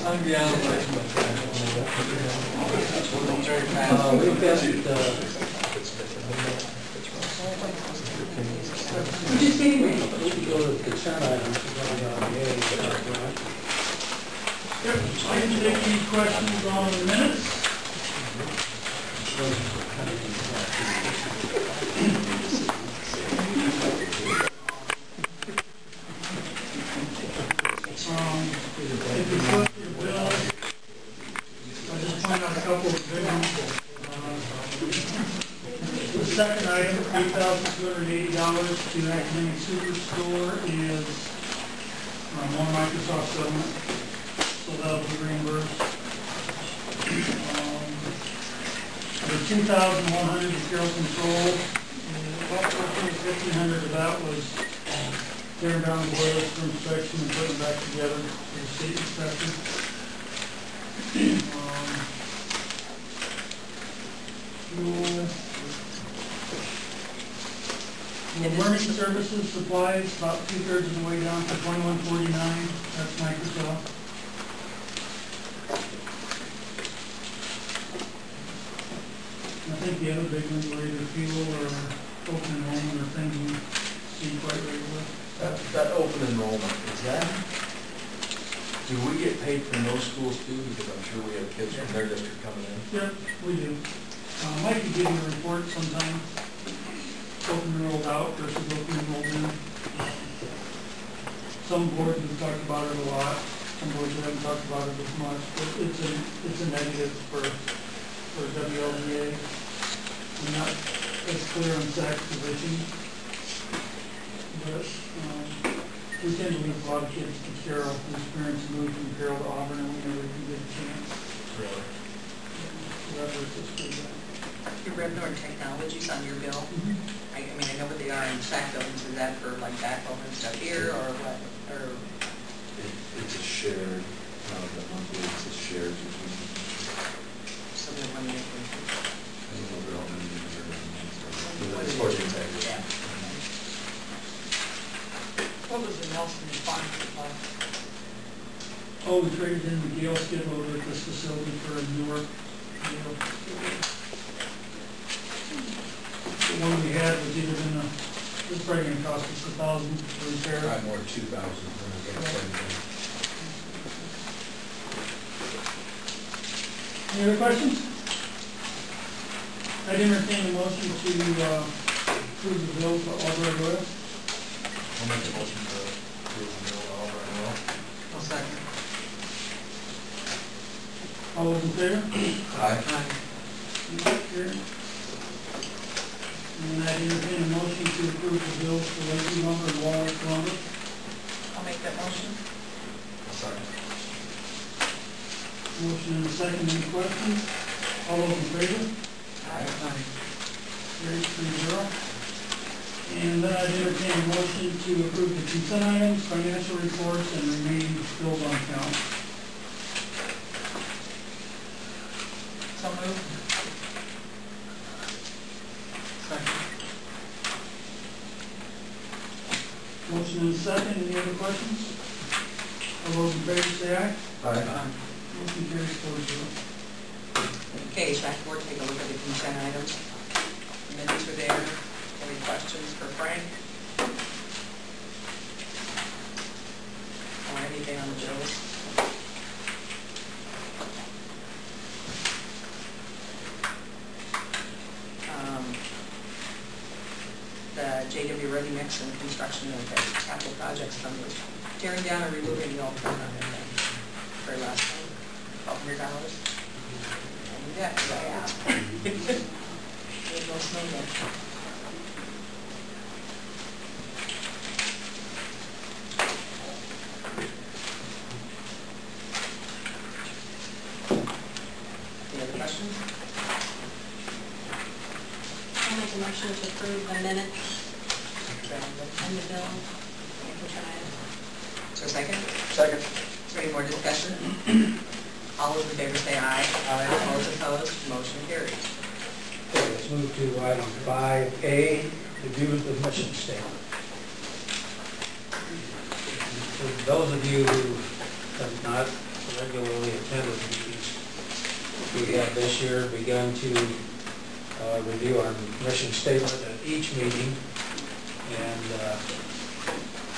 I'm down with We've got we can go to the consent items. Yep, I can take any questions on the minutes. If you look at the bill, I'll just point out a couple of big ones. The second item, $8,280 to Academic Superstore is one Microsoft settlement, so that will be reimbursed. The $2,100 to Carroll Control, about $1,500 of that was tearing down the boilers for inspection and putting them back together for the state inspector. The learning services supplies, about 2/3 of the way down to $21.49. That's Microsoft. I think the other big ones were either fuel or open enrollment or things we see quite regularly. that open enrollment, is that, do we get paid from those schools too? Because I'm sure we have kids from their district coming in. Yep, we do. Mike can give you a report sometime. Open enrolled out versus open enrolled in. Some boards have talked about it a lot. Some boards haven't talked about it as much. But it's a negative for WLDA. We're not as clear on SAC position. But we tend to lose a lot of kids to Carroll. Whose parents moved from Carroll to Auburn and we never even get a chance. Really? So that hurts us pretty bad. Your Revenue and Technologies on your bill, I mean, I know what they are in SAC buildings. Is that for like backhoe and stuff here, or what? Or It's a shared, the monthly, it's a shared between. some of the money? I don't know, they're all meetings or anything. It's for the integrity. Yeah. What was the Nelson Farm supply? Oh, we traded in the Gale skid loader at this facility for a newer Gale. The one we had was either in the, it's probably going to cost us $1,000 to repair. Probably more than 2,000. Any other questions? I'd entertain a motion to approve the bill for Albright Oil. I'll make a motion to approve the bill all right now. I'll second. All those in favor? Aye. Carried. And I'd entertain a motion to approve the bills for Lazy Lumber and Walrus Lumber. I'll make that motion. Second. Motion and a second. Any questions? All those in favor? Aye. Carried 3-0. And then I'd entertain a motion to approve the consent items, financial reports, and remaining bills on account. So moved. Second. Motion and a second. Any other questions? All those in favor say aye. Aye. Motion carries 4-0. Okay, SAC board, take a look at the consent items. Minutes are there. Any questions for Frank? Or anything on the bills? The JW Ready Mix and construction of the capital projects fund was tearing down and removing the old fund on it. Very last time, $1,200. And yeah, because I asked. There's no snow yet. Any other questions? I'll make a motion to approve the minutes and the bill. Is there a second? Second. Is there any more discussion? All those in favor say aye. Aye. All those opposed, motion carries. Okay, let's move to item 5A, review of the mission statement. For those of you who have not regularly attended meetings. We have this year begun to review our mission statement at each meeting, and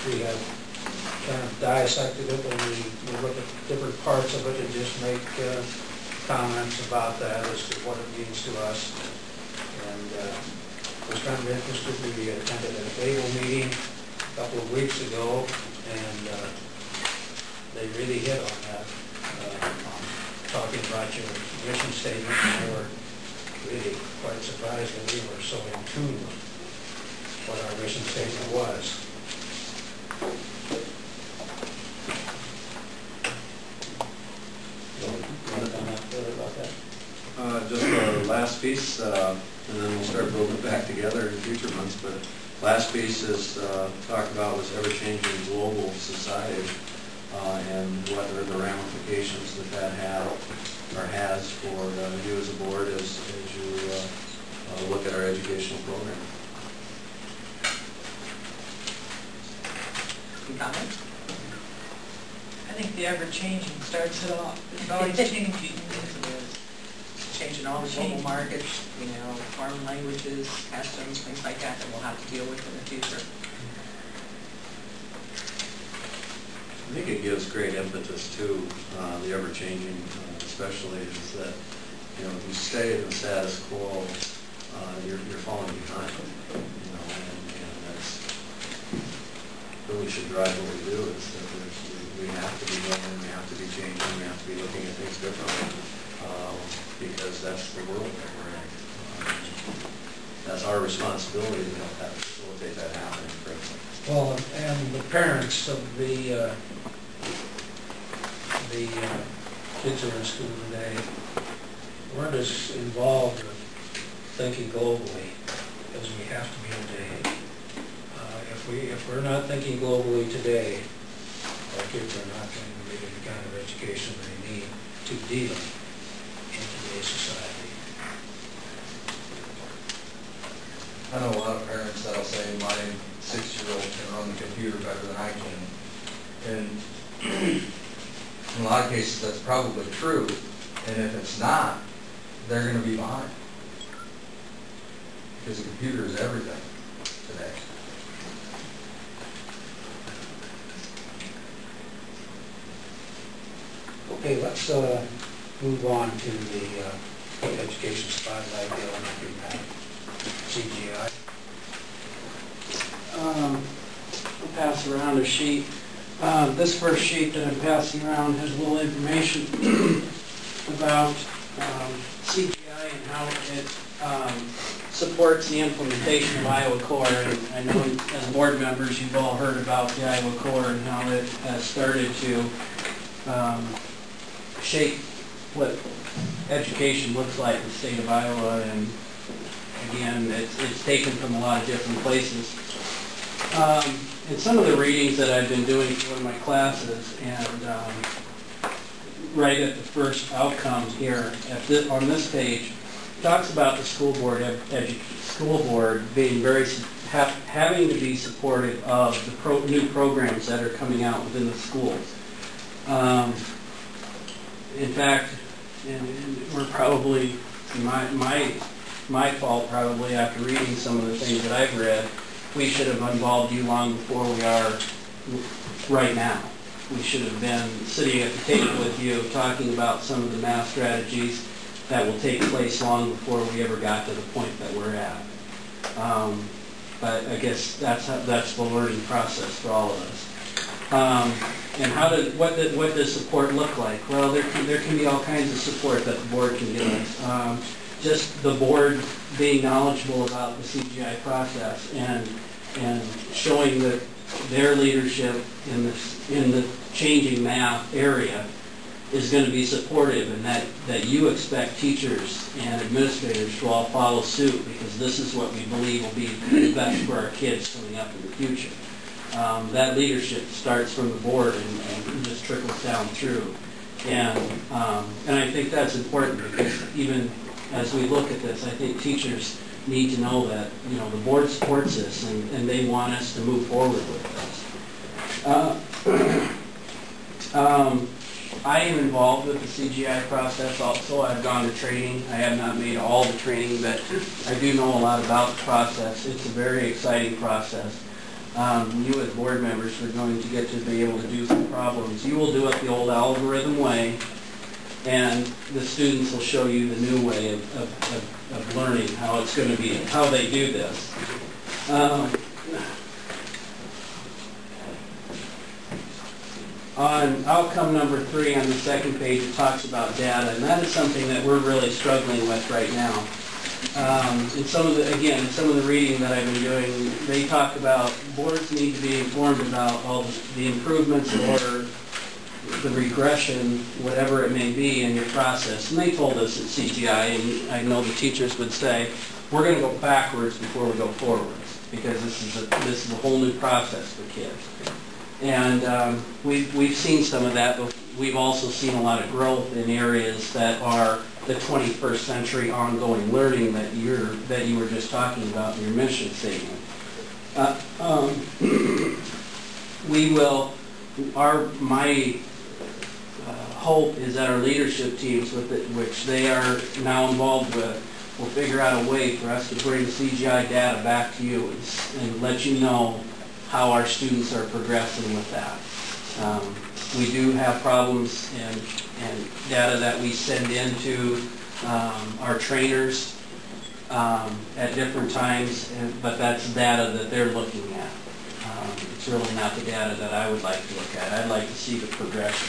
we have kind of dissected it, and we look at different parts of it and just make comments about that as to what it means to us. And it was kind of interesting. We attended a Babel meeting a couple of weeks ago, and they really hit on that, talking about your mission statement, and they were really quite surprised that we were so in tune with what our mission statement was. You want to comment further about that? Just the last piece, and then we'll start building it back together in future months, but last piece is talked about was ever-changing global society, and what are the ramifications that had or has for you as a board as you look at our educational program. Any comments? I think the ever-changing starts it off. It's always changing. It's changing all the global markets, you know, foreign languages, customs, things like that that we'll have to deal with in the future. I think it gives great impetus to the ever-changing, especially is that, you know, if you stay in the status quo, you're falling behind, you know, and that's really should drive what we do, is that we have to be growing, we have to be changing, we have to be looking at things differently, because that's the world that we're in. That's our responsibility to help that, facilitate that happening, frankly. Well, and the parents of the kids who are in school today weren't as involved with thinking globally as we have to be today. If we're not thinking globally today, our kids are not going to get the kind of education they need to deal in today's society. I know a lot of parents that'll say my 6-year-old can run the computer better than I can. And in a lot of cases that's probably true. And if it's not, they're going to be behind. Because the computer is everything today. Okay, let's move on to the education spotlight, the elementary math, CGI. I'll pass around a sheet. This first sheet that I'm passing around has a little information about CGI and how it supports the implementation of Iowa Core. And I know as board members you've all heard about the Iowa Core and how it has started to shape what education looks like in the state of Iowa. And again, it's taken from a lot of different places. In some of the readings that I've been doing for one of my classes, and right at the first outcome here on this page, talks about the school board being having to be supportive of the new programs that are coming out within the schools. In fact, and we're probably my fault probably after reading some of the things that I've read. We should have involved you long before we are right now. We should have been sitting at the table with you talking about some of the math strategies that will take place long before we ever got to the point that we're at. But I guess that's the learning process for all of us. And what does support look like? Well, there can be all kinds of support that the board can give us. Just the board being knowledgeable about the CGI process and showing that their leadership in the changing math area is going to be supportive, and that you expect teachers and administrators to all follow suit, because this is what we believe will be the best for our kids coming up in the future. That leadership starts from the board and just trickles down through. And I think that's important, because even as we look at this, I think teachers need to know that, you know, the board supports this and they want us to move forward with this. I am involved with the CGI process also. I've gone to training. I have not made all the training, but I do know a lot about the process. It's a very exciting process. You as board members are going to get to be able to do some problems. You will do it the old algorithm way, and the students will show you the new way of learning how it's going to be, how they do this. On outcome number 3 on the second page, it talks about data, and that is something that we're really struggling with right now. In some of the reading that I've been doing, they talk about boards need to be informed about all the improvements or the regression, whatever it may be in your process. And they told us at CGI, and I know the teachers would say, we're going to go backwards before we go forwards, because this is a whole new process for kids. And we've seen some of that, but we've also seen a lot of growth in areas that are the 21st century ongoing learning that you were just talking about in your mission statement. My hope is that our leadership teams, which they are now involved with, will figure out a way for us to bring CGI data back to you and let you know how our students are progressing with that. We do have problems and data that we send into our trainers at different times, but that's data that they're looking at. It's really not the data that I would like to look at. I'd like to see the progression.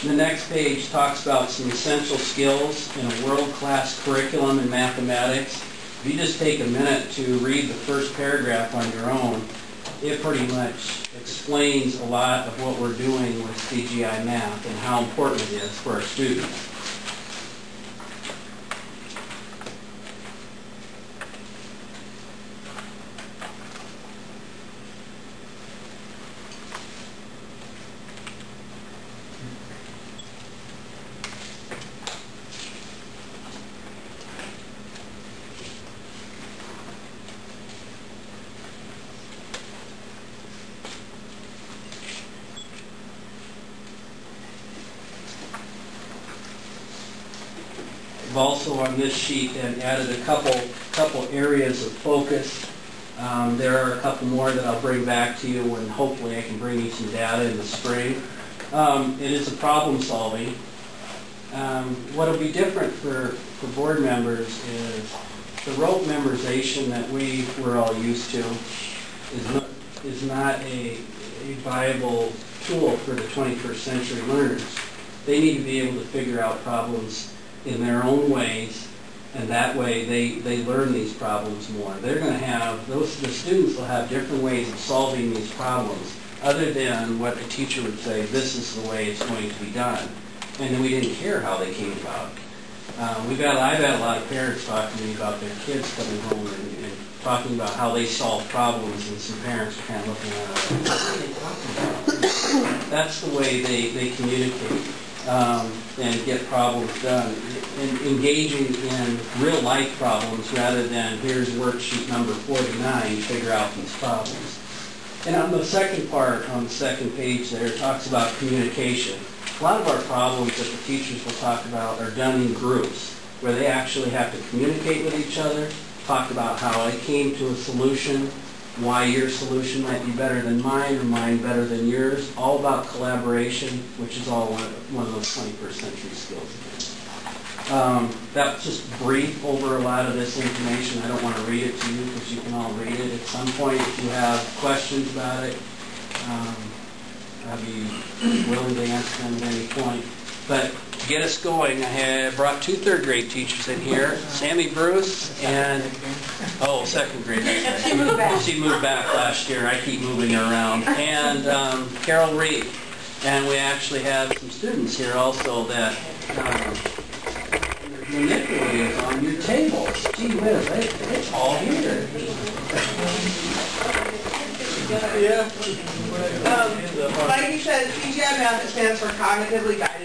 The next page talks about some essential skills in a world-class curriculum in mathematics. If you just take a minute to read the first paragraph on your own, it pretty much explains a lot of what we're doing with CGI Math and how important it is for our students. Also on this sheet and added a couple areas of focus. There are a couple more that I'll bring back to you, and hopefully I can bring you some data in the spring. It is a problem solving. What will be different for board members is the rote memorization that we were all used to is not a viable tool for the 21st century learners. They need to be able to figure out problems in their own ways, and that way they learn these problems more. They're going to have, the students will have different ways of solving these problems other than what the teacher would say, this is the way it's going to be done. And then we didn't care how they came about. I've had a lot of parents talk to me about their kids coming home and talking about how they solve problems, and some parents are kind of looking at it, what are they talking about? That's the way they communicate. And get problems done, engaging in real life problems rather than here's worksheet number 49, figure out these problems. And on the second part, on the second page there, it talks about communication. A lot of our problems that the teachers will talk about are done in groups, where they actually have to communicate with each other, talk about how they came to a solution, why your solution might be better than mine or mine better than yours, all about collaboration, which is all one of those 21st century skills. That's just brief over a lot of this information. I don't want to read it to you because you can all read it at some point. If you have questions about it, I'd be willing to answer them at any point. But to get us going, I brought 2 third grade teachers in here, Sammy Bruce and, second grade. She moved back. She moved back last year. I keep moving her around. And Carol Reed. And we actually have some students here also that manipulate on your tables. Gee whiz, it's all here. Like you said, CGI Math stands for Cognitively Guided